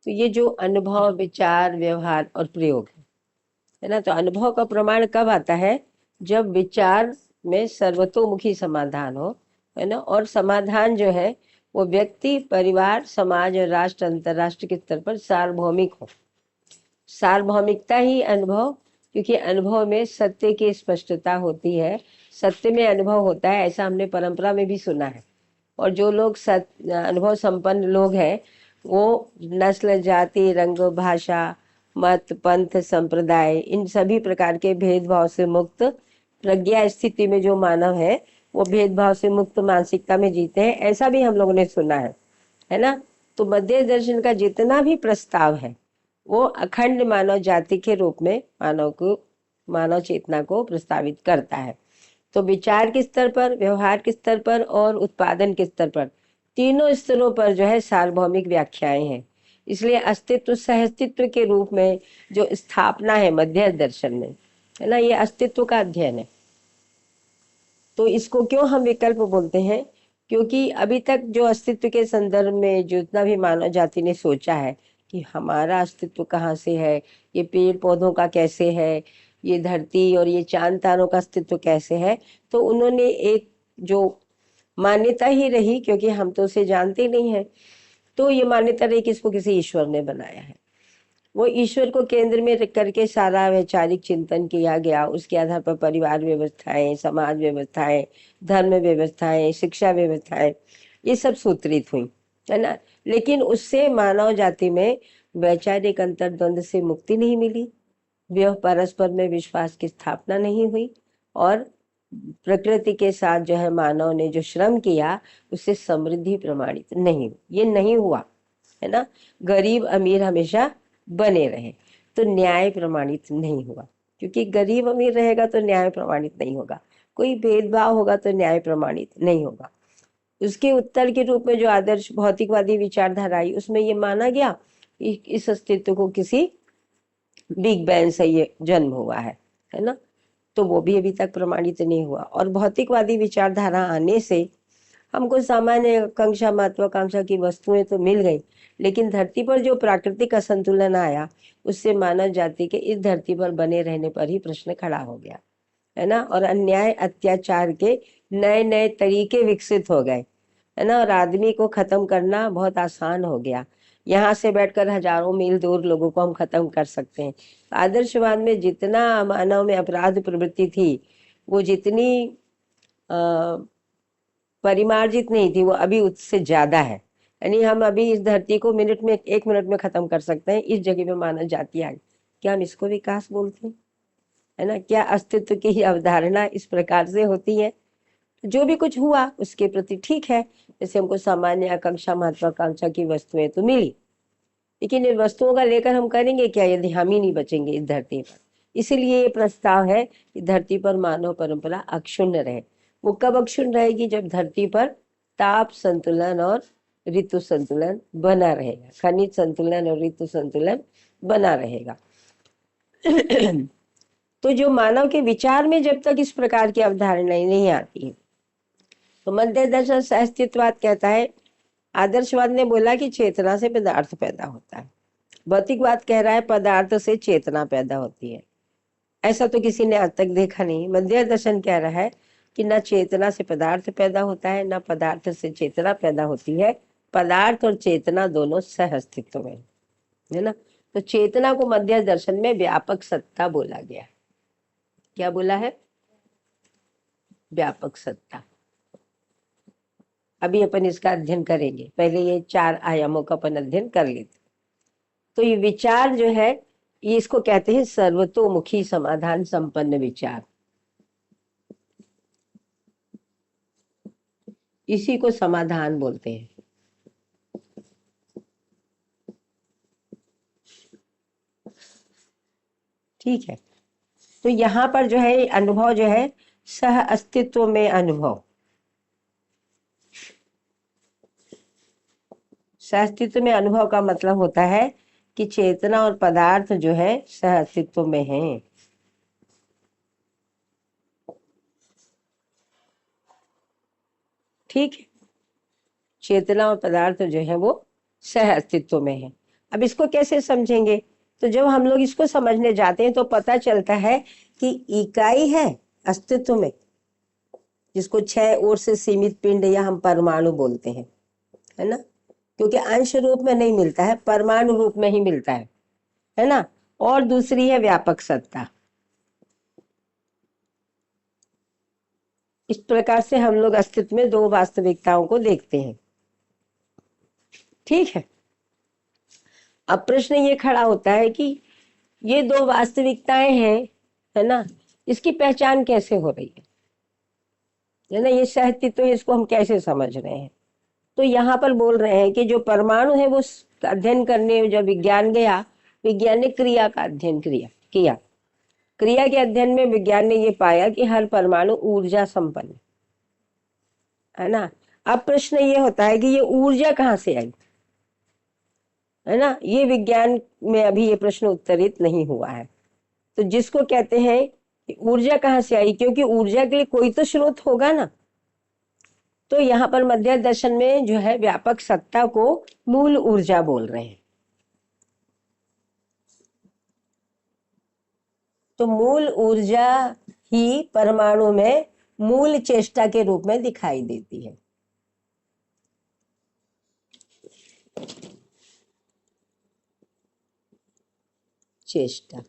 तो ये जो अनुभव, विचार, व्यवहार और प्रयोग है ना, तो अनुभव का प्रमाण कब आता है? जब विचार में सर्वतोमुखी समाधान हो, है ना, और समाधान जो है वो व्यक्ति, परिवार, समाज और राष्ट्र, अंतरराष्ट्र के स्तर पर सार्वभौमिक हो। सार्वभौमिकता ही अनुभव, क्योंकि अनुभव में सत्य की स्पष्टता होती है, सत्य में अनुभव होता है, ऐसा हमने परंपरा में भी सुना है। और जो लोग अनुभव संपन्न लोग हैं वो नस्ल, जाति, रंग, भाषा, मत, पंथ, संप्रदाय, इन सभी प्रकार के भेदभाव से मुक्त प्रज्ञा स्थिति में जो मानव है वो भेदभाव से मुक्त मानसिकता में जीते हैं, ऐसा भी हम लोगों ने सुना है ना। तो मध्य दर्शन का जितना भी प्रस्ताव है वो अखंड मानव जाति के रूप में मानव चेतना को प्रस्तावित करता है। तो विचार के स्तर पर, व्यवहार के स्तर पर और उत्पादन के स्तर पर, तीनों स्तरों पर जो है सार्वभौमिक व्याख्याएं हैं। इसलिए अस्तित्व सहअस्तित्व के रूप में जो स्थापना है मध्य दर्शन में, है ना, ये अस्तित्व का अध्ययन है। तो इसको क्यों हम विकल्प बोलते हैं? क्योंकि अभी तक जो अस्तित्व के संदर्भ में जितना भी मानव जाति ने सोचा है कि हमारा अस्तित्व कहाँ से है, ये पेड़ पौधों का कैसे है, ये धरती और ये चांद तारों का अस्तित्व कैसे है, तो उन्होंने एक जो मान्यता ही रही, क्योंकि हम तो उसे जानते नहीं है, तो ये मान्यता रही कि इसको किसी ईश्वर ने बनाया है। वो ईश्वर को केंद्र में रख करके सारा वैचारिक चिंतन किया गया, उसके आधार पर परिवार व्यवस्थाएं, समाज व्यवस्थाएं, धर्म व्यवस्थाएं, शिक्षा व्यवस्थाएं, ये सब सूत्रित हुई, है ना। लेकिन उससे मानव जाति में वैचारिक अंतर्द्वंद से मुक्ति नहीं मिली, परस्पर में विश्वास की स्थापना नहीं हुई, और प्रकृति के साथ जो है मानव ने जो श्रम किया उससे समृद्धि प्रमाणित नहीं, ये नहीं हुआ, है ना। गरीब अमीर हमेशा बने रहे, तो न्याय प्रमाणित नहीं हुआ, क्योंकि गरीब अमीर रहेगा तो न्याय प्रमाणित नहीं होगा, कोई भेदभाव होगा तो न्याय प्रमाणित नहीं होगा। उसके उत्तर के रूप में जो आदर्श भौतिकवादी विचारधारा आई, उसमें ये माना गया इस अस्तित्व को किसी बिग बैंग से ये जन्म हुआ है ना। तो वो भी अभी तक प्रमाणित नहीं हुआ। और भौतिकवादी विचारधारा आने से हमको सामान्य आकांक्षा, महत्वाकांक्षा की वस्तुएं तो मिल गई, लेकिन धरती पर जो प्राकृतिक असंतुलन आया उससे मानव जाति के इस धरती पर बने रहने पर ही प्रश्न खड़ा हो गया, है ना। और अन्याय, अत्याचार के नए नए तरीके विकसित हो गए, है ना, और आदमी को खत्म करना बहुत आसान हो गया। यहाँ से बैठकर हजारों मील दूर लोगों को हम खत्म कर सकते हैं। आदर्शवाद में जितना मानव में अपराध प्रवृत्ति थी, वो जितनी परिमार्जित नहीं थी, वो अभी उससे ज्यादा है। यानी हम अभी इस धरती को मिनट में, 1 मिनट में खत्म कर सकते हैं, इस जगह पे मानव जाति आ गई। क्या हम इसको विकास बोलते हैं? है ना। क्या अस्तित्व की ही अवधारणा इस प्रकार से होती है? जो भी कुछ हुआ उसके प्रति ठीक है, जैसे हमको सामान्य आकांक्षा, महत्वाकांक्षा की वस्तुएं तो मिली, लेकिन इन वस्तुओं का लेकर हम करेंगे क्या यदि हम ही नहीं बचेंगे इस धरती पर? इसीलिए ये प्रस्ताव है कि धरती पर मानव परंपरा अक्षुण्ण रहे। वो कब अक्षुण्ण रहेगी? जब धरती पर ताप संतुलन और ऋतु संतुलन बना रहेगा, खनिज संतुलन और ऋतु संतुलन बना रहेगा। तो जो मानव के विचार में जब तक इस प्रकार की अवधारणाएं नहीं आती है, तो मध्य दर्शन सहअस्तित्ववाद कहता है, आदर्शवाद ने बोला कि चेतना से पदार्थ पैदा होता है, भौतिकवाद कह रहा है पदार्थ से चेतना पैदा होती है। ऐसा तो किसी ने आज तक देखा नहीं। मध्य दर्शन कह रहा है कि न चेतना से पदार्थ पैदा होता है, न पदार्थ से चेतना पैदा होती है, पदार्थ और चेतना दोनों सह अस्तित्व में, है ना। तो चेतना को मध्य दर्शन में व्यापक सत्ता बोला गया। क्या बोला है? व्यापक सत्ता। अभी अपन इसका अध्ययन करेंगे, पहले ये 4 आयामों का अपन अध्ययन कर लेते। तो ये विचार जो है, ये इसको कहते हैं सर्वतोमुखी समाधान संपन्न विचार, इसी को समाधान बोलते हैं। ठीक है। तो यहाँ पर जो है अनुभव जो है सह अस्तित्व में अनुभव, सह अस्तित्व में अनुभव का मतलब होता है कि चेतना और पदार्थ जो है सह अस्तित्व में है। ठीक है। चेतना और पदार्थ जो है वो सह अस्तित्व में है। अब इसको कैसे समझेंगे? तो जब हम लोग इसको समझने जाते हैं तो पता चलता है कि इकाई है अस्तित्व में, जिसको 6 ओर से सीमित पिंड या हम परमाणु बोलते हैं, है ना, क्योंकि अंश रूप में नहीं मिलता है, परमाणु रूप में ही मिलता है ना। और दूसरी है व्यापक सत्ता। इस प्रकार से हम लोग अस्तित्व में 2 वास्तविकताओं को देखते हैं। ठीक है। अब प्रश्न ये खड़ा होता है कि ये 2 वास्तविकताएं हैं, है ना, इसकी पहचान कैसे हो रही है ना, ये सहअस्तित्व है, इसको हम कैसे समझ रहे हैं? तो यहाँ पर बोल रहे हैं कि जो परमाणु है वो अध्ययन करने जब विज्ञान गया, विज्ञान ने क्रिया का अध्ययन किया। क्रिया के अध्ययन में विज्ञान ने ये पाया कि हर परमाणु ऊर्जा संपन्न है ना। अब प्रश्न ये होता है कि ये ऊर्जा कहाँ से आई, है ना, ये विज्ञान में अभी ये प्रश्न उत्तरित नहीं हुआ है। तो जिसको कहते हैं कि ऊर्जा कहाँ से आई, क्योंकि ऊर्जा के लिए कोई तो स्रोत होगा ना। तो यहाँ पर मध्य दर्शन में जो है व्यापक सत्ता को मूल ऊर्जा बोल रहे हैं। तो मूल ऊर्जा ही परमाणु में मूल चेष्टा के रूप में दिखाई देती है। चेष्टा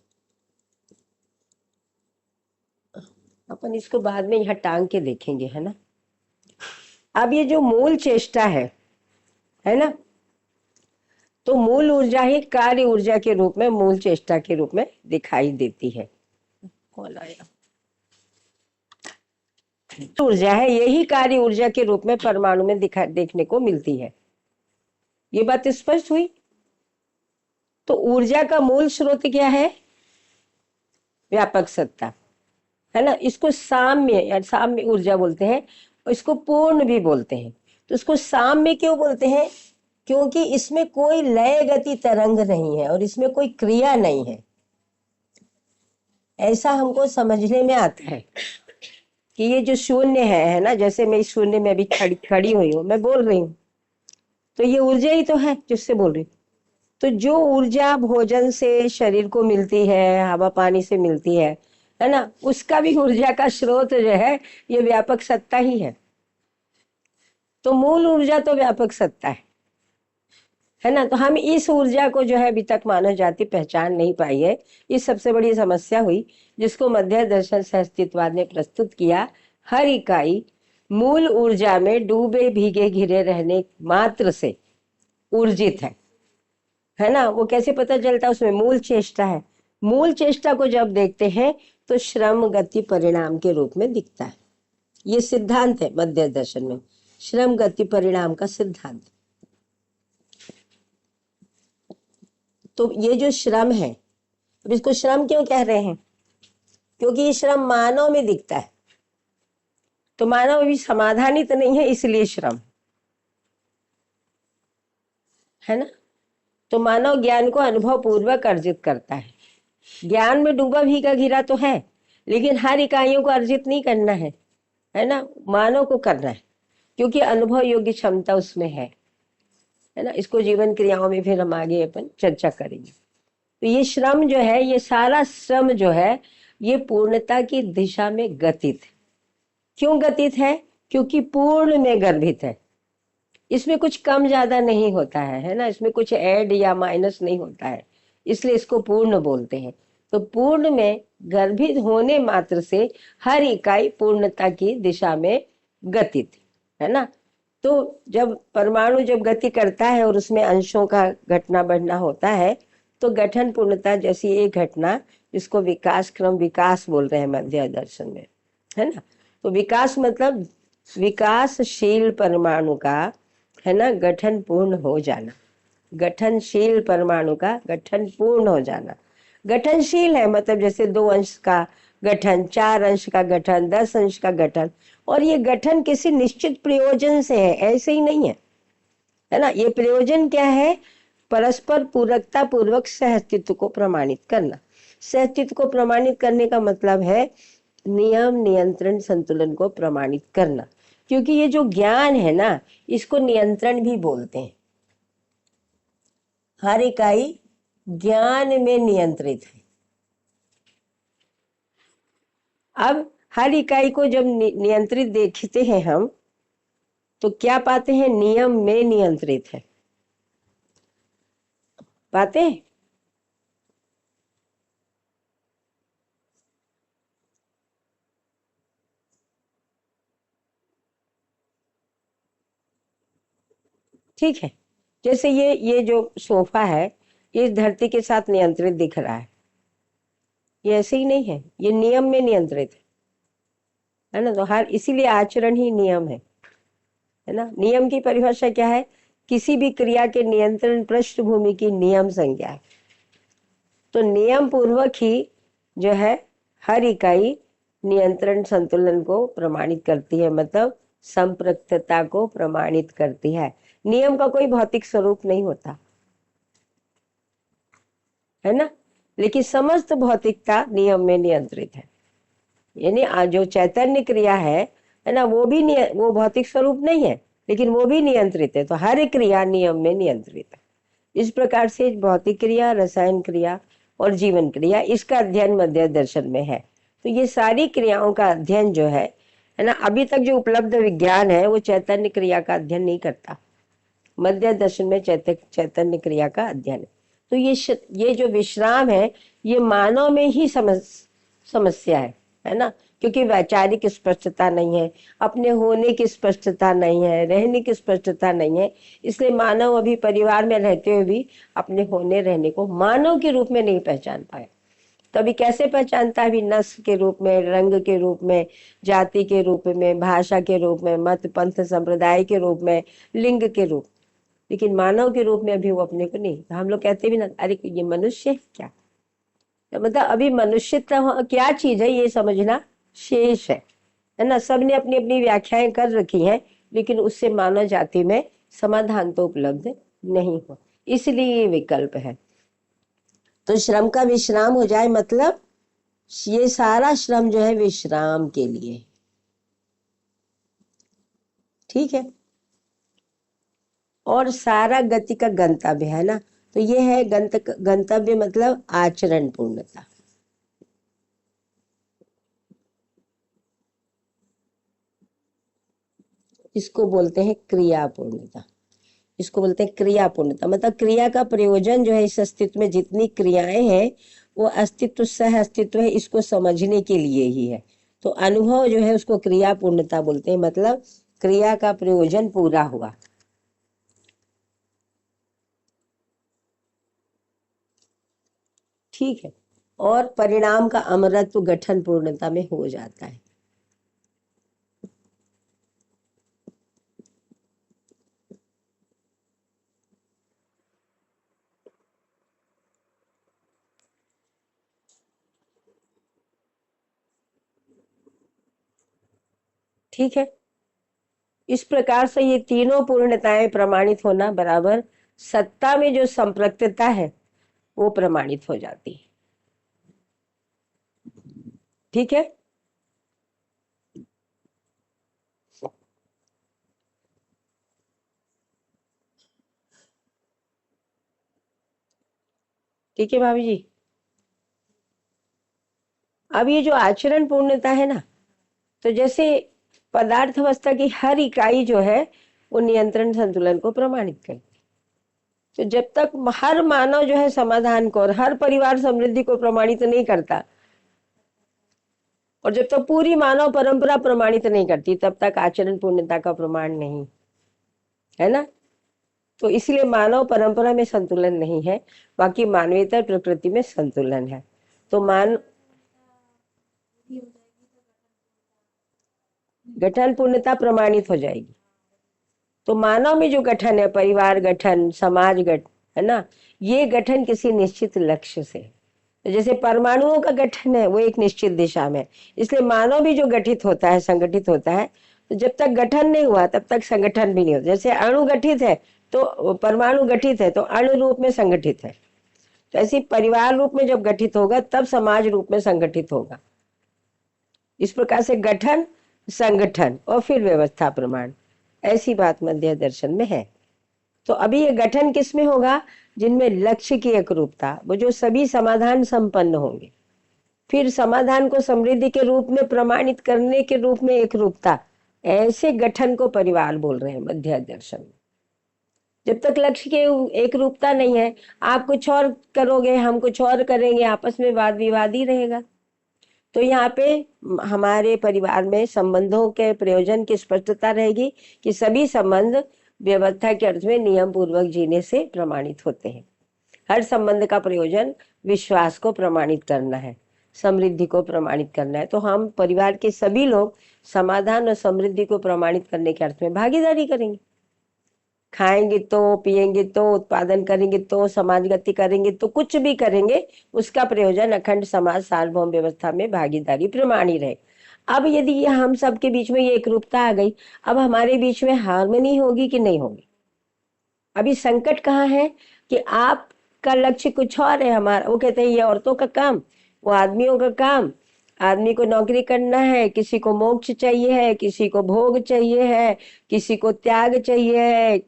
अपन इसको बाद में यहाँ टांग के देखेंगे, है ना। अब ये जो मूल चेष्टा है ना, तो मूल ऊर्जा ही कार्य ऊर्जा के रूप में, मूल चेष्टा के रूप में दिखाई देती है। कौन आया? ऊर्जा है, यही कार्य ऊर्जा के रूप में परमाणु में देखने को मिलती है। ये बात स्पष्ट हुई। तो ऊर्जा का मूल स्रोत क्या है? व्यापक सत्ता, है ना। इसको साम्य या साम्य ऊर्जा बोलते हैं, और इसको पूर्ण भी बोलते हैं। तो इसको साम्य क्यों बोलते हैं? क्योंकि इसमें कोई लय गति तरंग नहीं है और इसमें कोई क्रिया नहीं है। ऐसा हमको समझने में आता है कि ये जो शून्य है ना, जैसे मैं इस शून्य में अभी खड़ी हुई हूँ, मैं बोल रही हूँ, तो ये ऊर्जा ही तो है जिससे बोल रही हूँ। तो जो ऊर्जा भोजन से शरीर को मिलती है, हवा पानी से मिलती है ना, उसका भी ऊर्जा का स्रोत जो है ये व्यापक सत्ता ही है। तो मूल ऊर्जा तो व्यापक सत्ता है ना। तो हम इस ऊर्जा को जो है अभी तक मानव जाति पहचान नहीं पाई है। ये सबसे बड़ी समस्या हुई, जिसको मध्य दर्शन सहअस्तित्ववाद ने प्रस्तुत किया। हर इकाई मूल ऊर्जा में डूबे भीगे घिरे रहने मात्र से ऊर्जित है ना। वो कैसे पता चलता है? उसमें मूल चेष्टा है। मूल चेष्टा को जब देखते हैं तो श्रम गति परिणाम के रूप में दिखता है। ये सिद्धांत है मध्य दर्शन में, श्रम गति परिणाम का सिद्धांत। तो ये जो श्रम है, अब इसको श्रम क्यों कह रहे हैं? क्योंकि ये श्रम मानव में दिखता है। तो मानव अभी समाधानी तो नहीं है, इसलिए श्रम है ना। तो मानव ज्ञान को अनुभव पूर्वक अर्जित करता है। ज्ञान में डूबा भीगा घिरा तो है, लेकिन हर इकाइयों को अर्जित नहीं करना है ना, मानव को करना है, क्योंकि अनुभव योग्य क्षमता उसमें है ना। इसको जीवन क्रियाओं में फिर हम आगे अपन चर्चा करेंगे। तो ये श्रम जो है, ये सारा श्रम जो है, ये पूर्णता की दिशा में गतित है। क्यों गतित है? क्योंकि पूर्ण में गर्भित है। इसमें कुछ कम ज्यादा नहीं होता है ना, इसमें कुछ ऐड या माइनस नहीं होता है, इसलिए इसको पूर्ण बोलते हैं। तो पूर्ण में गर्भित होने मात्र से हर इकाई पूर्णता की दिशा में गतित है ना। तो जब परमाणु जब गति करता है और उसमें अंशों का घटना बढ़ना होता है, तो गठन पूर्णता जैसी एक घटना, जिसको विकास क्रम विकास बोल रहे हैं मध्य दर्शन में, है ना। तो विकास मतलब विकासशील परमाणु का, है ना, गठन पूर्ण हो जाना। गठनशील परमाणु का गठन पूर्ण हो जाना। गठनशील है मतलब जैसे 2 अंश का गठन, 4 अंश का गठन, 10 अंश का गठन। और ये गठन किसी निश्चित प्रयोजन से है, ऐसे ही नहीं है ना। ये प्रयोजन क्या है? परस्पर पूरकता पूर्वक सहअस्तित्व को प्रमाणित करना। सहअस्तित्व को प्रमाणित करने का मतलब है नियम नियंत्रण संतुलन को प्रमाणित करना। क्योंकि ये जो ज्ञान है ना, इसको नियंत्रण भी बोलते हैं। हर इकाई ज्ञान में नियंत्रित है। अब हर इकाई को जब नियंत्रित देखते हैं हम, तो क्या पाते हैं? नियम में नियंत्रित है। पाते हैं? ठीक है। जैसे ये जो सोफा है, ये इस धरती के साथ नियंत्रित दिख रहा है, ये ऐसे ही नहीं है, ये नियम में नियंत्रित है ना। तो हर, इसीलिए आचरण ही नियम है ना। नियम की परिभाषा क्या है? किसी भी क्रिया के नियंत्रण पृष्ठभूमि की नियम संज्ञा है। तो नियम पूर्वक ही जो है हर इकाई नियंत्रण संतुलन को प्रमाणित करती है, मतलब संपृक्तता को प्रमाणित करती है। नियम का कोई भौतिक स्वरूप नहीं होता है ना, लेकिन समस्त भौतिकता नियम में नियंत्रित है। यानी जो चैतन्य क्रिया है ना, वो भी वो भौतिक स्वरूप नहीं है, लेकिन वो भी नियंत्रित है। तो हर क्रिया नियम में नियंत्रित है। इस प्रकार से भौतिक क्रिया, रसायन क्रिया और जीवन क्रिया, इसका अध्ययन मध्य दर्शन में है। तो ये सारी क्रियाओं का अध्ययन जो है ना, अभी तक जो उपलब्ध विज्ञान है वो चैतन्य क्रिया का अध्ययन नहीं करता। मध्य दर्शन में चैतन्य क्रिया का अध्ययन है। तो ये जो विश्राम है, ये मानव में ही समस्या है ना, क्योंकि वैचारिक स्पष्टता नहीं है, अपने होने की स्पष्टता नहीं है, रहने की स्पष्टता नहीं है। इसलिए मानव अभी परिवार में रहते हुए भी अपने होने रहने को मानव के रूप में नहीं पहचान पाए। तभी कैसे पहचानता है? अभी नस्ल के रूप में, रंग के रूप में, जाति के रूप में, भाषा के रूप में, मत पंथ संप्रदाय के रूप में, लिंग के रूप, लेकिन मानव के रूप में अभी वो अपने को नहीं। तो हम लोग कहते भी ना, अरे ये मनुष्य है क्या? तो मतलब अभी मनुष्यत्व क्या चीज है ये समझना शेष है ना। सबने अपनी अपनी व्याख्याएं कर रखी हैं, लेकिन उससे मानव जाति में समाधान तो उपलब्ध नहीं हो, इसलिए ये विकल्प है। तो श्रम का विश्राम हो जाए, मतलब ये सारा श्रम जो है विश्राम के लिए, ठीक है। और सारा गति का गंतव्य है ना, तो ये है गंतव्य मतलब आचरण पूर्णता। इसको बोलते हैं क्रिया पूर्णता। इसको बोलते हैं क्रिया पूर्णता, मतलब क्रिया का प्रयोजन जो है इस अस्तित्व में जितनी क्रियाएं हैं वो अस्तित्व सह अस्तित्व है, इसको समझने के लिए ही है। तो अनुभव जो है उसको क्रिया पूर्णता बोलते हैं, मतलब क्रिया का प्रयोजन पूरा हुआ। ठीक है। और परिणाम का अमरत्व गठन पूर्णता में हो जाता है। ठीक है। इस प्रकार से ये तीनों पूर्णताएं प्रमाणित होना बराबर सत्ता में जो संपृक्तता है वो प्रमाणित हो जाती है। ठीक है। ठीक है भाभी जी। अब ये जो आचरण पूर्णता है ना, तो जैसे पदार्थ अवस्था की हर इकाई जो है वो नियंत्रण संतुलन को प्रमाणित करती है। तो जब तक हर मानव जो है समाधान को और हर परिवार समृद्धि को प्रमाणित नहीं करता, और जब तक पूरी मानव परंपरा प्रमाणित नहीं करती, तब तक आचरण पूर्णता का प्रमाण नहीं है ना। तो इसलिए मानव परंपरा में संतुलन नहीं है, बाकी मानवीयता प्रकृति में संतुलन है। तो गठन पूर्णता प्रमाणित हो जाएगी। तो मानव में जो गठन है, परिवार गठन, समाज गठन, है ना, ये गठन किसी निश्चित लक्ष्य से। तो जैसे परमाणुओं का गठन है वो एक निश्चित दिशा में, इसलिए मानव भी जो गठित होता है, संगठित होता है, तो जब तक गठन नहीं हुआ तब तक संगठन भी नहीं होता। जैसे अणु गठित है तो परमाणु गठित है तो अणु रूप में संगठित है, तो ऐसे परिवार रूप में जब गठित होगा तब समाज रूप में संगठित होगा। इस प्रकार से गठन, संगठन और फिर व्यवस्था प्रमाण, ऐसी बात मध्य दर्शन में है। तो अभी ये गठन किस में होगा? जिनमें लक्ष्य की एकरूपता, वो जो सभी समाधान संपन्न होंगे। फिर समाधान को समृद्धि के रूप में प्रमाणित करने के रूप में एकरूपता, ऐसे गठन को परिवार बोल रहे हैं मध्य दर्शन में। जब तक लक्ष्य के एक रूपता नहीं है, आप कुछ और करोगे, हम कुछ और करेंगे, आपस में वाद विवाद ही रहेगा। तो यहाँ पे हमारे परिवार में संबंधों के प्रयोजन की स्पष्टता रहेगी कि सभी संबंध व्यवस्था के अर्थ में नियम पूर्वक जीने से प्रमाणित होते हैं। हर संबंध का प्रयोजन विश्वास को प्रमाणित करना है, समृद्धि को प्रमाणित करना है। तो हम परिवार के सभी लोग समाधान और समृद्धि को प्रमाणित करने के अर्थ में भागीदारी करेंगे। खाएंगे तो, पिएंगे तो, उत्पादन करेंगे तो, समाज गति करेंगे तो, कुछ भी करेंगे, उसका प्रयोजन अखंड समाज सार्वभौम व्यवस्था में भागीदारी प्रमाणी रहे। अब यदि ये हम सबके बीच में ये एकरूपता आ गई, अब हमारे बीच में हार्मनी होगी कि नहीं होगी? अभी संकट कहाँ है कि आपका लक्ष्य कुछ और है, हमारा वो कहते हैं ये औरतों का काम, वो आदमियों का काम। आदमी को नौकरी करना है, किसी को मोक्ष चाहिए है, किसी को भोग चाहिए है, किसी को त्याग चाहिए है,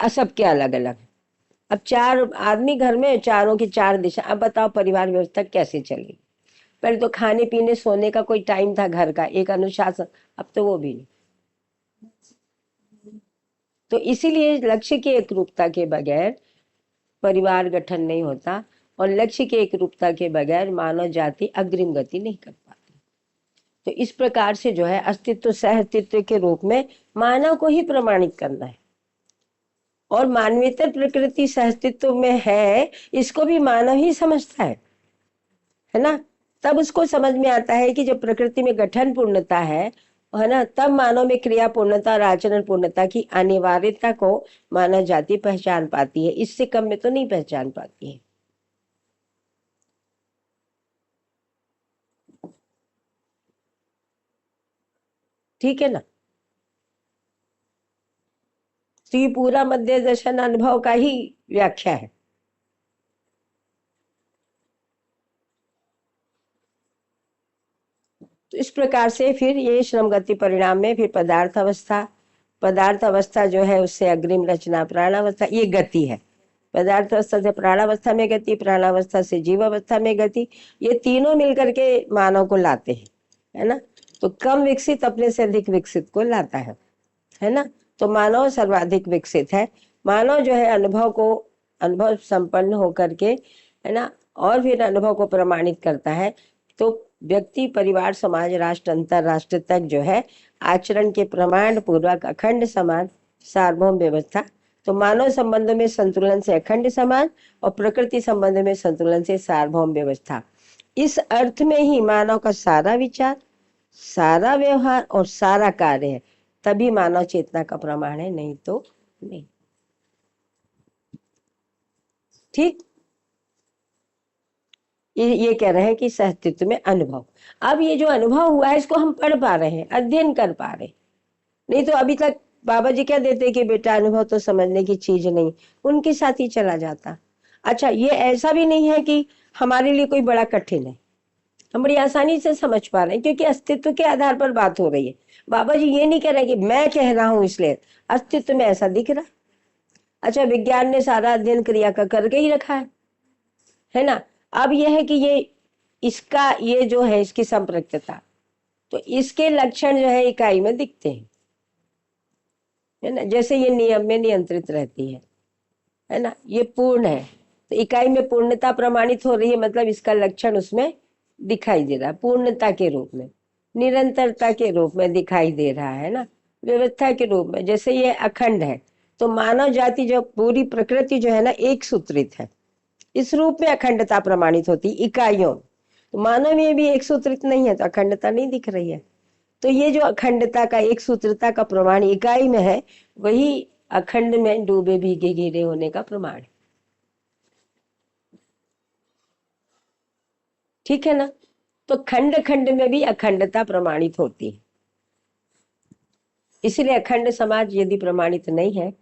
सबके अलग अलग। अब चार आदमी घर में, चारों की चार दिशा। अब बताओ परिवार व्यवस्था कैसे चलेगी? पहले तो खाने पीने सोने का कोई टाइम था, घर का एक अनुशासन, अब तो वो भी नहीं। तो इसीलिए लक्ष्य की एकरूपता के बगैर परिवार गठन नहीं होता, और लक्ष्य की एकरूपता के बगैर मानव जाति अग्रिम गति नहीं कर पाती। तो इस प्रकार से जो है अस्तित्व सह अस्तित्व के रूप में मानव को ही प्रमाणित करना है, और मानवीयतर प्रकृति सहअस्तित्व में है, इसको भी मानव ही समझता है ना। तब उसको समझ में आता है कि जब प्रकृति में गठन पूर्णता है ना, तब मानव में क्रिया पूर्णता और आचरण पूर्णता की अनिवार्यता को मानव जाति पहचान पाती है। इससे कम में तो नहीं पहचान पाती है। ठीक है ना। तो ये पूरा मध्य दर्शन अनुभव का ही व्याख्या है। तो इस प्रकार से फिर ये श्रम गति परिणाम में फिर पदार्थ अवस्था जो है उससे अग्रिम रचना प्राणावस्था, ये गति है। पदार्थ अवस्था से प्राणावस्था में गति, प्राणावस्था से जीव अवस्था में गति, ये तीनों मिलकर के मानव को लाते हैं, है ना। तो कम विकसित अपने से अधिक विकसित को लाता है ना। तो मानव सर्वाधिक विकसित है। मानव जो है अनुभव संपन्न होकर के, है ना, और फिर अनुभव को प्रमाणित करता है। तो व्यक्ति, परिवार, समाज, राष्ट्र, अंतरराष्ट्र तक जो है आचरण के प्रमाण पूर्वक अखंड समाज सार्वभौम व्यवस्था। तो मानव संबंध में संतुलन से अखंड समाज, और प्रकृति संबंध में संतुलन से सार्वभौम व्यवस्था। इस अर्थ में ही मानव का सारा विचार, सारा व्यवहार और सारा कार्य है, तभी मानव चेतना का प्रमाण है, नहीं तो नहीं। ठीक। ये कह रहे हैं कि सहअस्तित्व में अनुभव। अब ये जो अनुभव हुआ है इसको हम पढ़ पा रहे हैं, अध्ययन कर पा रहे हैं। नहीं तो अभी तक बाबा जी क्या देते कि बेटा अनुभव तो समझने की चीज नहीं, उनके साथ ही चला जाता। अच्छा, ये ऐसा भी नहीं है कि हमारे लिए कोई बड़ा कठिन है, हम बड़ी आसानी से समझ पा रहे हैं, क्योंकि अस्तित्व के आधार पर बात हो रही है। बाबा जी ये नहीं कह रहे कि मैं कह रहा हूं इसलिए, अस्तित्व में ऐसा दिख रहा। अच्छा, विज्ञान ने सारा अध्ययन क्रिया का करके ही रखा है ना। अब यह है कि ये जो है इसकी संपृक्तता, तो इसके लक्षण जो है इकाई में दिखते हैं, है ना। जैसे ये नियम में नियंत्रित रहती है ना, ये पूर्ण है, तो इकाई में पूर्णता प्रमाणित हो रही है, मतलब इसका लक्षण उसमें दिखाई दे रहा है, पूर्णता के रूप में, निरंतरता के रूप में दिखाई दे रहा है ना, व्यवस्था के रूप में। जैसे ये अखंड है, तो मानव जाति जो पूरी प्रकृति जो है ना एक सूत्रित है, इस रूप में अखंडता प्रमाणित होती इकाइयों। तो मानव में भी एक सूत्रित नहीं है, तो अखंडता नहीं दिख रही है। तो ये जो अखंडता का, एक सूत्रता का प्रमाण इकाई में है, वही अखंड में डूबे भीगे घिरे होने का प्रमाण। ठीक है ना। तो खंड खंड में भी अखंडता प्रमाणित होती है। इसलिए अखंड समाज यदि प्रमाणित नहीं है,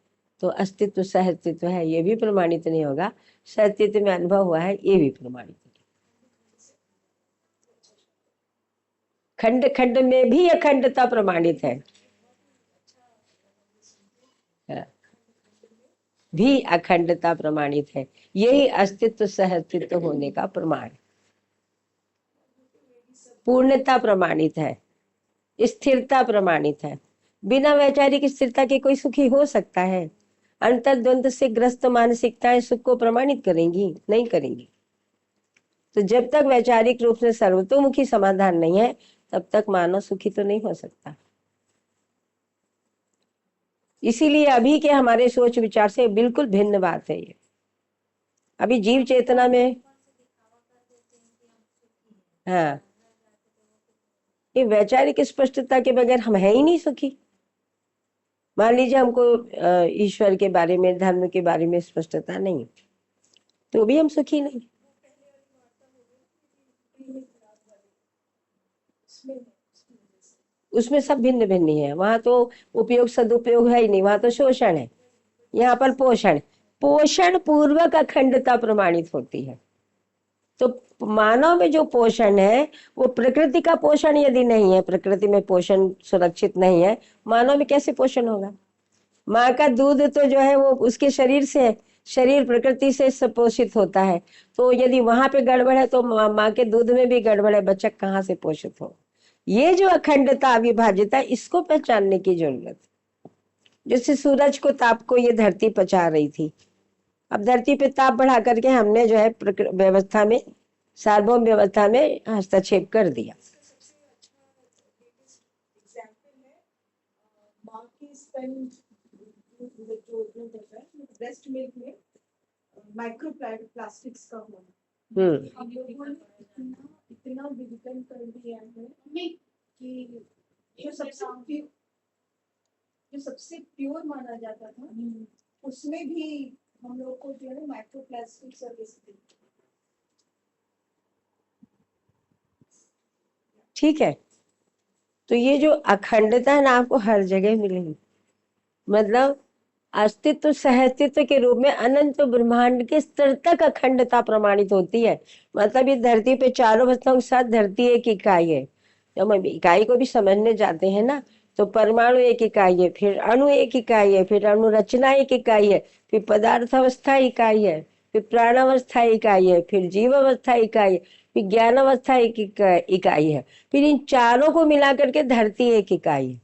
तो अस्तित्व सहअस्तित्व है ये भी प्रमाणित नहीं होगा, सहअस्तित्व में अनुभव हुआ है ये भी प्रमाणित नहीं। खंड खंड में भी अखंडता प्रमाणित है। भी अखंडता प्रमाणित है। यही अस्तित्व सह अस्तित्व होने का प्रमाण, पूर्णता प्रमाणित है, स्थिरता प्रमाणित है। बिना वैचारिक स्थिरता के कोई सुखी हो सकता है? अंतर्द्वंद से ग्रस्त मानसिकताएं सुख को प्रमाणित करेंगी? नहीं करेंगी। तो जब तक वैचारिक रूप से सर्वतोमुखी समाधान नहीं है तब तक मानव सुखी तो नहीं हो सकता। इसीलिए अभी के हमारे सोच विचार से बिल्कुल भिन्न बात है ये। अभी जीव चेतना में हाँ, ये वैचारिक स्पष्टता के बगैर हम है ही नहीं सुखी। मान लीजिए हमको ईश्वर के बारे में, धर्म के बारे में स्पष्टता नहीं, तो भी हम सुखी नहीं। उसमें सब भिन्न भिन्न ही है। वहां तो उपयोग सदुपयोग है ही नहीं, वहां तो शोषण है। यहाँ पर पोषण, पोषण पूर्वक अखंडता प्रमाणित होती है। तो मानव में जो पोषण है वो प्रकृति का पोषण यदि नहीं है, प्रकृति में पोषण सुरक्षित नहीं है, मानव में कैसे पोषण होगा? माँ का दूध तो जो है वो उसके शरीर से है, शरीर प्रकृति से पोषित होता है। तो यदि वहां पे गड़बड़ है तो माँ के दूध में भी गड़बड़ है, बच्चा कहाँ से पोषित हो? ये जो अखंडता अविभाज्यता, इसको पहचानने की जरूरत। जैसे सूरज को, ताप को ये धरती पचा रही थी, अब धरती पे ताप बढ़ा करके हमने जो है व्यवस्था में, सार्वभौम व्यवस्था में हस्तक्षेप कर दिया। ब्रेस्ट मिल्क में माइक्रो प्लास्टिक्स का होना, हम लोगों ने इतना डिजिटल कर दिया है कि जो सबसे प्योर माना जाता था उसमें भी हम लोग को जो है माइक्रो प्लास्टिक्स और ठीक है। तो ये जो अखंडता है ना, आपको हर जगह मिलेगी। मतलब अस्तित्व सहअस्तित्व के रूप में अनंत ब्रह्मांड के स्तर तक अखंडता प्रमाणित होती है। मतलब इस धरती पे चारों वस्तुओं के साथ धरती एक इकाई है। जब हम इकाई को भी समझने जाते हैं ना, तो परमाणु एक इकाई है, फिर अणु एक इकाई है, फिर अणु रचना एक इकाई है, फिर पदार्थ अवस्था इकाई है, फिर प्राण अवस्था इकाई है, फिर जीव अवस्था इकाई है, फिर ज्ञान अवस्था एक इकाई है, फिर इन चारों को मिलाकर के धरती एक इकाई है।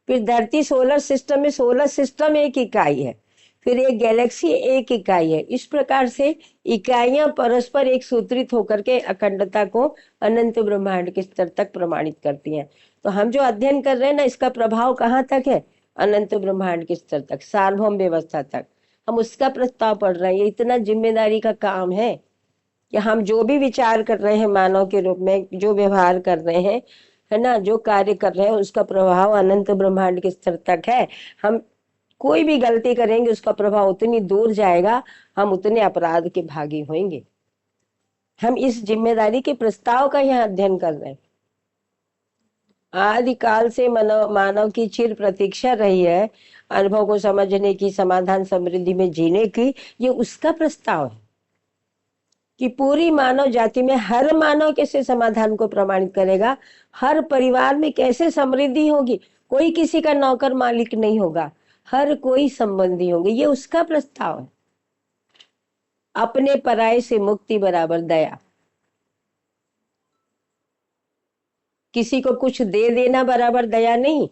फिर धरती सोलर सिस्टम में, सोलर सिस्टम एक इकाई है, फिर एक गैलेक्सी एक इकाई है। इस प्रकार से इकाइयां परस्पर एक सूत्रित होकर के अखंडता को अनंत ब्रह्मांड के स्तर तक प्रमाणित करती हैं। तो हम जो अध्ययन कर रहे हैं ना, इसका प्रभाव कहाँ तक है? अनंत ब्रह्मांड के स्तर तक, सार्वभौम व्यवस्था तक हम उसका प्रस्ताव पढ़ रहे हैं। ये इतना जिम्मेदारी का काम है कि हम जो भी विचार कर रहे हैं, मानव के रूप में जो व्यवहार कर रहे हैं, है ना, जो कार्य कर रहे हैं, उसका प्रभाव अनंत ब्रह्मांड के स्तर तक है। हम कोई भी गलती करेंगे उसका प्रभाव उतनी दूर जाएगा, हम उतने अपराध के भागी होंगे। हम इस जिम्मेदारी के प्रस्ताव का यहाँ अध्ययन कर रहे हैं। आदिकाल से मानव की चिर प्रतीक्षा रही है अनुभव को समझने की, समाधान समृद्धि में जीने की। ये उसका प्रस्ताव है कि पूरी मानव जाति में हर मानव कैसे समाधान को प्रमाणित करेगा, हर परिवार में कैसे समृद्धि होगी, कोई किसी का नौकर मालिक नहीं होगा, हर कोई संबंधी होंगे। ये उसका प्रस्ताव है। अपने पराये से मुक्ति बराबर दया, किसी को कुछ दे देना बराबर दया नहीं,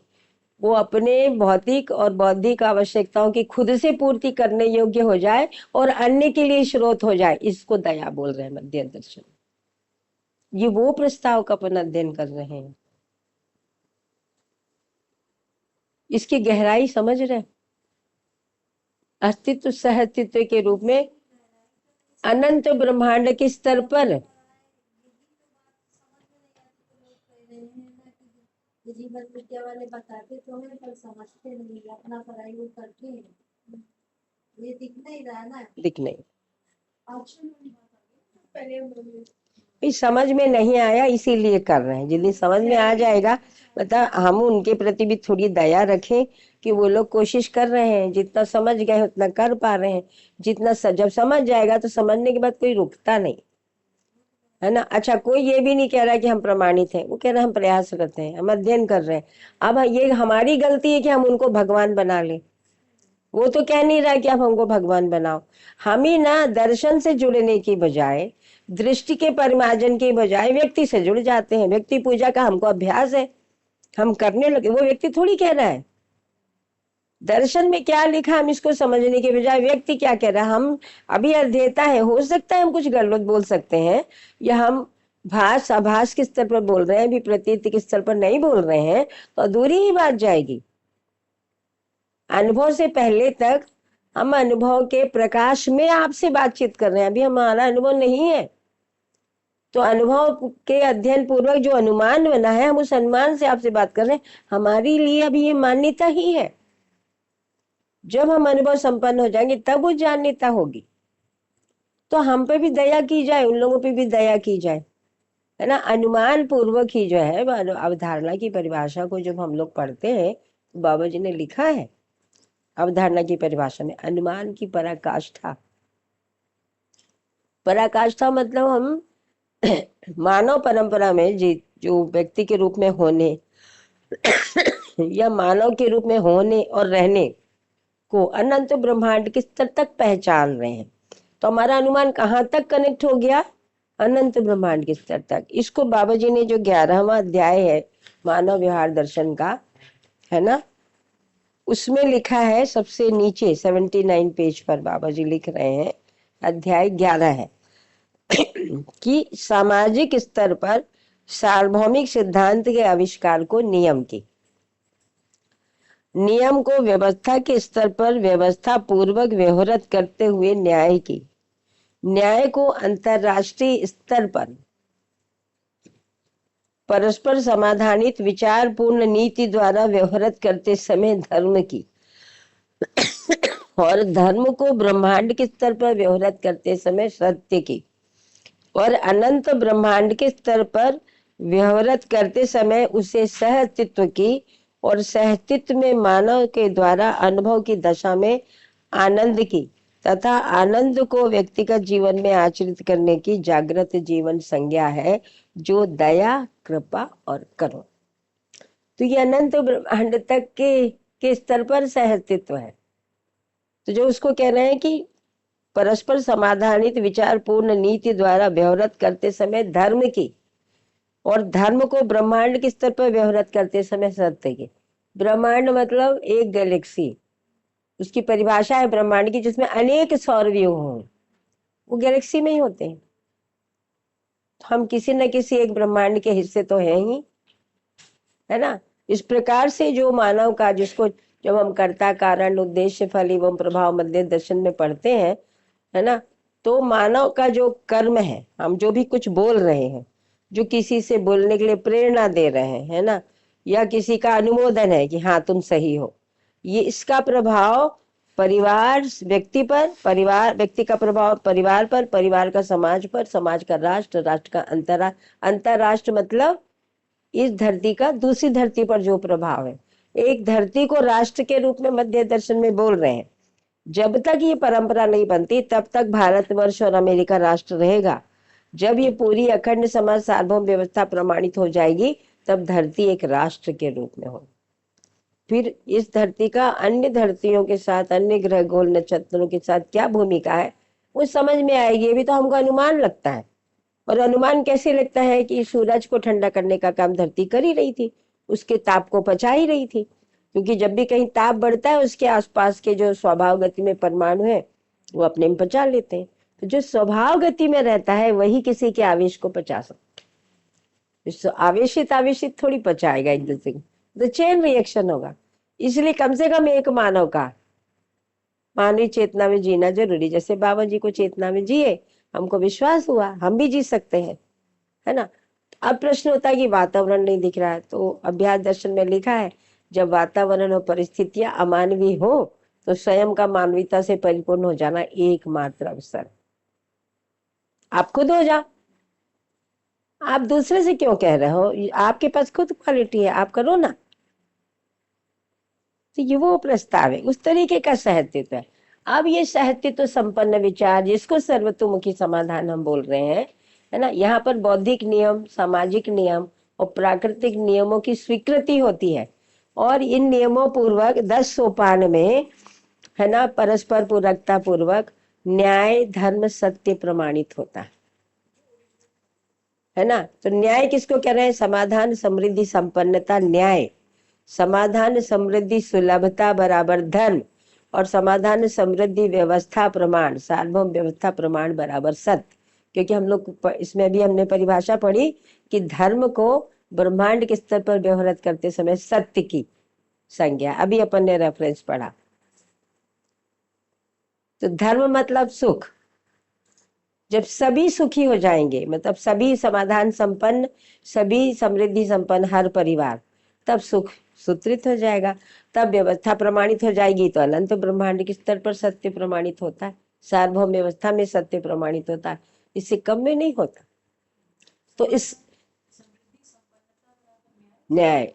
वो अपने भौतिक और बौद्धिक आवश्यकताओं की खुद से पूर्ति करने योग्य हो जाए और अन्य के लिए स्रोत हो जाए, इसको दया बोल रहे हैं मध्य दर्शन। ये वो प्रस्ताव का अपन अध्ययन कर रहे हैं, इसकी गहराई समझ रहे। अस्तित्व सह अस्तित्व के रूप में अनंत ब्रह्मांड के स्तर पर जीवन विद्या वाले बताते तो हैं पर समझते नहीं, अपना पढ़ाई वो करते हैं, ये दिख नहीं रहा ना, दिख नहीं। पहले समझ में नहीं आया इसीलिए कर रहे हैं। जितनी समझ में आ जाएगा, मतलब हम उनके प्रति भी थोड़ी दया रखें कि वो लोग कोशिश कर रहे हैं, जितना समझ गए उतना कर पा रहे हैं। जितना जब समझ जाएगा तो समझने के बाद कोई रुकता नहीं, है ना। अच्छा, कोई ये भी नहीं कह रहा कि हम प्रमाणित हैं, वो कह रहे हैं हम प्रयास करते हैं, हम अध्ययन कर रहे हैं। अब ये हमारी गलती है कि हम उनको भगवान बना लें। वो तो कह नहीं रहा कि आप हमको भगवान बनाओ। हम ही ना दर्शन से जुड़ने की बजाय, दृष्टि के परिमार्जन की बजाय व्यक्ति से जुड़ जाते हैं। व्यक्ति पूजा का हमको अभ्यास है, हम करने लगे। वो व्यक्ति थोड़ी कह रहा है, दर्शन में क्या लिखा हम इसको समझने के बजाय व्यक्ति क्या कह रहा है। हम अभी अध्येता है, हो सकता है हम कुछ गलत बोल सकते हैं, या हम भास आभास के स्तर पर बोल रहे हैं, अभी प्रतीति के स्तर पर नहीं बोल रहे हैं, तो अधूरी ही बात जाएगी। अनुभव से पहले तक हम अनुभव के प्रकाश में आपसे बातचीत कर रहे हैं, अभी हमारा अनुभव नहीं है। तो अनुभव के अध्ययन पूर्वक जो अनुमान बना है, हम उस अनुमान से आपसे बात कर रहे हैं। हमारे लिए अभी ये मान्यता ही है। जब हम अनुभव संपन्न हो जाएंगे तब वो मान्यता होगी। तो हम पे भी दया की जाए, उन लोगों पे भी दया की जाए, है ना। अनुमान पूर्वक ही जो है अवधारणा की परिभाषा को जब हम लोग पढ़ते हैं, तो बाबा जी ने लिखा है अवधारणा की परिभाषा में, अनुमान की पराकाष्ठा। पराकाष्ठा मतलब हम मानव परंपरा में जो व्यक्ति के रूप में होने या मानव के रूप में होने और रहने को अनंत ब्रह्मांड के स्तर तक पहचान रहे हैं। तो हमारा अनुमान कहाँ तक कनेक्ट हो गया? अनंत ब्रह्मांड के स्तर तक। इसको बाबा जी ने जो 11वां अध्याय है मानव व्यवहार दर्शन का, है ना, उसमें लिखा है सबसे नीचे 79 पेज पर बाबा जी लिख रहे हैं, अध्याय 11 है कि सामाजिक स्तर पर सार्वभौमिक सिद्धांत के आविष्कार को नियम की, नियम को व्यवस्था के स्तर पर व्यवस्था पूर्वक व्यवहार करते हुए न्याय की, न्याय को अंतरराष्ट्रीय स्तर पर परस्पर समाधानित विचार पूर्ण नीति द्वारा व्यवहार करते समय धर्म की, और धर्म को ब्रह्मांड के स्तर पर व्यवहार करते समय सत्य की, और अनंत ब्रह्मांड के स्तर पर व्यवहार करते समय उसे सहअस्तित्व की, और सहअस्तित्व में मानव के द्वारा अनुभव की दशा में आनंद की, तथा आनंद को व्यक्तिगत जीवन में आचरित करने की जागृत जीवन संज्ञा है, जो दया, कृपा और करुणा। तो ये अनंत ब्रह्मांड तक के स्तर पर सहअस्तित्व है। तो जो उसको कह रहे हैं कि परस्पर समाधानित विचार पूर्ण नीति द्वारा व्यवहार करते समय धर्म की, और धर्म को ब्रह्मांड के स्तर पर व्यवहार करते समय सत्य की। ब्रह्मांड मतलब एक गैलेक्सी, उसकी परिभाषा है ब्रह्मांड की, जिसमें अनेक सौरव्यूह हों, वो गैलेक्सी में ही होते हैं। तो हम किसी न किसी एक ब्रह्मांड के हिस्से तो हैं ही, है ना। इस प्रकार से जो मानव का, जिसको जब हम कर्ता कारण उद्देश्य फल एवं प्रभाव मध्य दर्शन में पढ़ते हैं, है ना, तो मानव का जो कर्म है, हम जो भी कुछ बोल रहे हैं, जो किसी से बोलने के लिए प्रेरणा दे रहे हैं, है ना, या किसी का अनुमोदन है कि हाँ तुम सही हो, ये इसका प्रभाव परिवार व्यक्ति पर, परिवार व्यक्ति का प्रभाव परिवार पर, परिवार का समाज पर, समाज का राष्ट्र, राष्ट्र का अंतरराष्ट्र, अंतरराष्ट्र मतलब इस धरती का दूसरी धरती पर जो प्रभाव है। एक धरती को राष्ट्र के रूप में मध्य दर्शन में बोल रहे हैं। जब तक ये परंपरा नहीं बनती तब तक भारतवर्ष और अमेरिका राष्ट्र रहेगा। जब ये पूरी अखंड समाज सार्वभौम व्यवस्था प्रमाणित हो जाएगी, तब धरती एक राष्ट्र के रूप में हो। फिर इस धरती का अन्य धरतियों के साथ, अन्य ग्रह गोल नक्षत्रों के साथ क्या भूमिका है, वो समझ में आएगी। अभी तो हमको अनुमान लगता है, और अनुमान कैसे लगता है कि सूरज को ठंडा करने का काम धरती कर ही रही थी, उसके ताप को पचा ही रही थी, क्योंकि जब भी कहीं ताप बढ़ता है उसके आसपास के जो स्वभाव गति में परमाणु है वो अपने में पचा लेते हैं। तो जो स्वभाव गति में रहता है वही किसी के आवेश को पचा सकता है। आवेशित थोड़ी पचाएगा एक दूसरे को, तो चेन रिएक्शन होगा। इसलिए कम से कम एक मानव का मानवीय चेतना में जीना जरूरी। जैसे बाबा जी को चेतना में जिए, हमको विश्वास हुआ हम भी जी सकते हैं, है ना। अब प्रश्न होता है कि वातावरण नहीं दिख रहा है, तो अभ्यास दर्शन में लिखा है जब वातावरण और परिस्थितियां अमानवीय हो तो स्वयं का मानवीयता से परिपूर्ण हो जाना एकमात्र अवसर। आप खुद हो जाओ, आप दूसरे से क्यों कह रहे हो? आपके पास खुद क्वालिटी है, आप करो ना। तो ये वो प्रस्ताव है, उस तरीके का सहअस्तित्व है। अब ये सहअस्तित्व संपन्न विचार, जिसको सर्वतोमुखी समाधान हम बोल रहे हैं, है ना, यहाँ पर बौद्धिक नियम, सामाजिक नियम और प्राकृतिक नियमों की स्वीकृति होती है, और इन नियमों पूर्वक 10 सोपान में है ना, परस्पर पूरकता पूर्वक न्याय धर्म सत्य प्रमाणित होता है ना। तो न्याय किसको कह रहे हैं? समाधान समृद्धि संपन्नता न्याय, समाधान समृद्धि सुलभता बराबर धर्म, और समाधान समृद्धि व्यवस्था प्रमाण सार्वभौम व्यवस्था प्रमाण बराबर सत्य। क्योंकि हम लोग इसमें भी हमने परिभाषा पढ़ी कि धर्म को ब्रह्मांड के स्तर पर व्यवहार करते समय सत्य की संज्ञा, अभी अपन ने रेफरेंस पढ़ा। तो धर्म मतलब सुख, जब सभी सुखी हो जाएंगे, मतलब सभी समाधान संपन्न, सभी समृद्धि संपन्न हर परिवार, तब सुख सूत्रित हो जाएगा, तब व्यवस्था प्रमाणित हो जाएगी। तो अनंत ब्रह्मांड के स्तर पर सत्य प्रमाणित होता है, सार्वभौम व्यवस्था में सत्य प्रमाणित होता है, इससे कम में नहीं होता। तो इस न्याय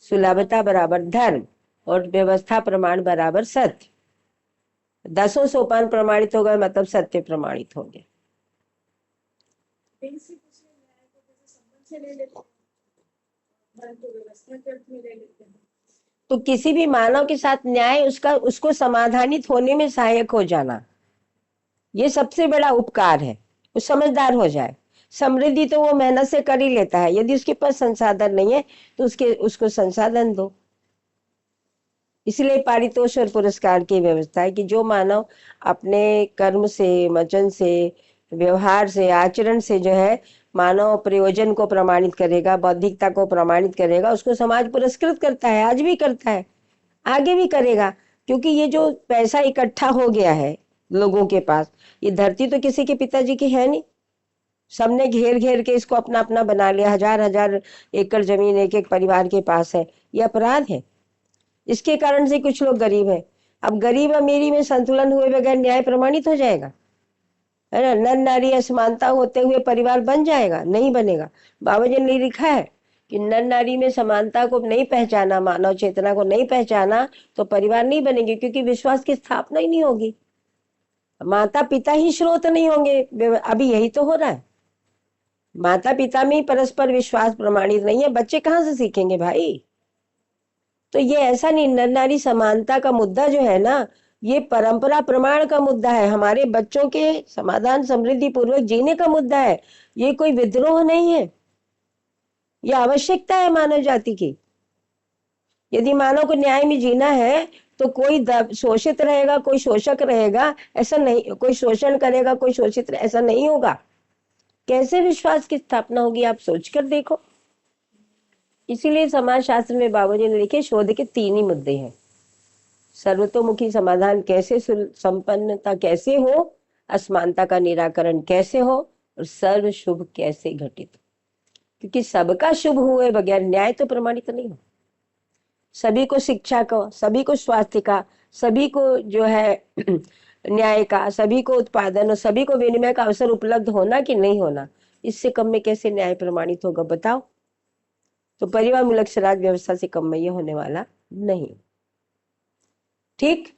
सुलभता बराबर धर्म और व्यवस्था प्रमाण बराबर सत्य, 10 सोपान प्रमाणित हो गए मतलब सत्य प्रमाणित हो गया। बेसिक उसमें न्याय को जैसे संबंध से ले लेते हैं, धर्म को व्यवस्था के अर्थ में ले लेते हैं। तो किसी भी मानव के साथ न्याय उसको समाधानित होने में सहायक हो जाना, ये सबसे बड़ा उपकार है। वो समझदार हो जाए। समृद्धि तो वो मेहनत से कर ही लेता है, यदि उसके पास संसाधन नहीं है तो उसको संसाधन दो। इसलिए पारितोष और पुरस्कार की व्यवस्था है कि जो मानव अपने कर्म से, वचन से, व्यवहार से, आचरण से जो है मानव प्रयोजन को प्रमाणित करेगा, बौद्धिकता को प्रमाणित करेगा, उसको समाज पुरस्कृत करता है, आज भी करता है, आगे भी करेगा। क्योंकि ये जो पैसा इकट्ठा हो गया है लोगों के पास, ये धरती तो किसी के पिताजी की है नहीं, सबने घेर घेर के इसको अपना अपना बना लिया। 1000 एकड़ जमीन एक एक परिवार के पास है, ये अपराध है। इसके कारण से कुछ लोग गरीब हैं। अब गरीब अमीरी में संतुलन हुए बगैर न्याय प्रमाणित हो जाएगा, है ना? नर नारी असमानता होते हुए परिवार बन जाएगा? नहीं बनेगा। बाबा जी ने लिखा है कि नर नारी में समानता को नहीं पहचाना, मानव चेतना को नहीं पहचाना तो परिवार नहीं बनेंगे, क्योंकि विश्वास की स्थापना ही नहीं होगी, माता पिता ही स्रोत नहीं होंगे। अभी यही तो हो रहा है, माता पिता में ही परस्पर विश्वास प्रमाणित नहीं है, बच्चे कहाँ से सीखेंगे भाई? तो ये ऐसा नहीं, नर नारी समानता का मुद्दा जो है ना, ये परंपरा प्रमाण का मुद्दा है, हमारे बच्चों के समाधान समृद्धि पूर्वक जीने का मुद्दा है। ये कोई विद्रोह नहीं है, ये आवश्यकता है मानव जाति की। यदि मानव को न्याय में जीना है तो कोई शोषित रहेगा, कोई शोषक रहेगा, ऐसा नहीं, कोई शोषण करेगा, कोई शोषित, ऐसा नहीं होगा। कैसे विश्वास की स्थापना होगी, आप सोचकर देखो। इसीलिए समाज शास्त्र में बाबूजी ने लिखे शोध के 3 ही मुद्दे हैं। सर्वतोमुखी समाधान कैसे संपन्नता कैसे हो, असमानता का निराकरण कैसे हो, और सर्व शुभ कैसे घटित हो। क्योंकि सबका शुभ हुए बगैर न्याय तो प्रमाणित नहीं हो। सभी को शिक्षा का, सभी को स्वास्थ्य का, सभी को जो है न्याय का, सभी को उत्पादन और सभी को विनिमय का अवसर उपलब्ध होना कि नहीं होना, इससे कम में कैसे न्याय प्रमाणित होगा बताओ? तो परिवार मूलक स्वराज व्यवस्था से कम में ये होने वाला नहीं। ठीक।